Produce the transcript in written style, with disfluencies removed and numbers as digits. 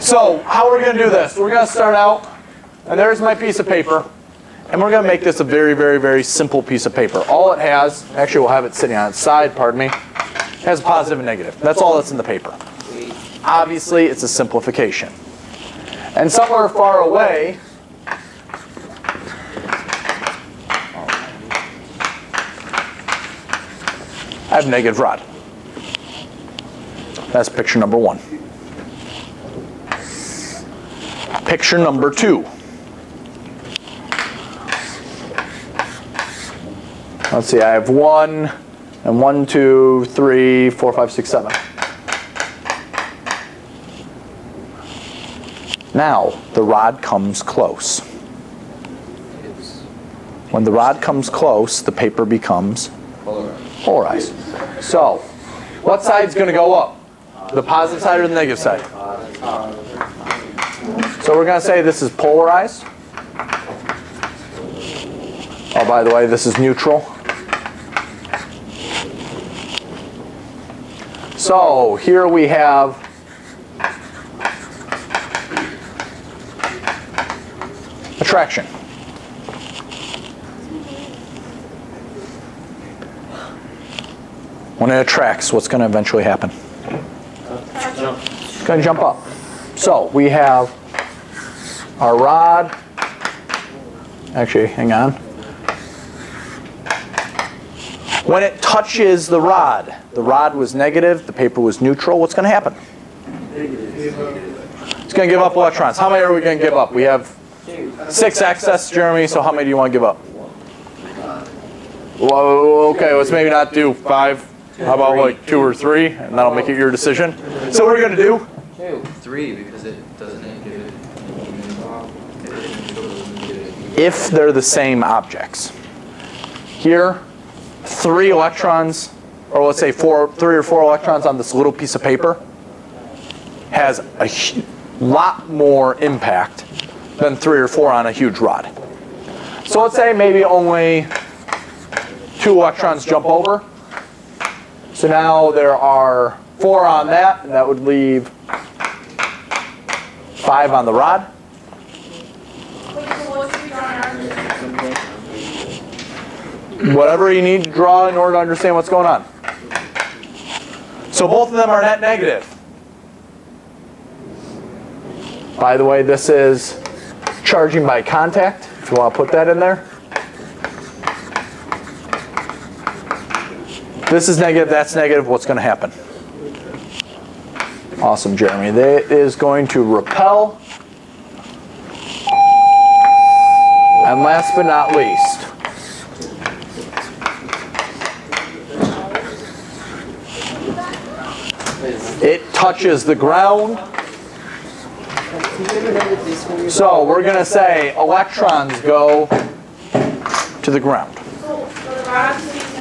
So how are we going to do this? We're going to start out, and there's my piece of paper, and we're going to make this a very, very, very simple piece of paper. All it has, actually we'll have it sitting on its side, pardon me, has a positive and negative. That's all that's in the paper. Obviously, it's a simplification. And somewhere far away, I have negative rod. That's picture number one. Picture number two. Let's see, I have 1, and 1, 2, 3, 4, 5, 6, 7. Now, the rod comes close. When the rod comes close, the paper becomes polarized. So, what side's going to go up? The positive side or the negative side? So we're going to say this is polarized. Oh, by the way, this is neutral. So here we have attraction. When it attracts, what's going to eventually happen? It's going to jump up. So we have our rod. Actually, hang on. When it touches the rod was negative, the paper was neutral. What's going to happen? It's going to give up electrons. How many are we going to give up? We have 6 excess, Jeremy, so how many do you want to give up? Well, okay, let's maybe not do 5. How about like 2 or 3, and that'll make it your decision. So what are we going to do? 3, because it doesn't give it. If they're the same objects. Here, 3 electrons, or let's say 3 or 4 electrons on this little piece of paper has a lot more impact than 3 or 4 on a huge rod. So let's say maybe only 2 electrons jump over. So now there are 4 on that, and that would leave 5 on the rod. Whatever you need to draw in order to understand what's going on. So both of them are net negative. By the way, this is charging by contact, if you want to put that in there. This is negative, that's negative, what's going to happen? Awesome, Jeremy. That is going to repel. And last but not least, it touches the ground. So we're going to say electrons go to the ground. So the rod's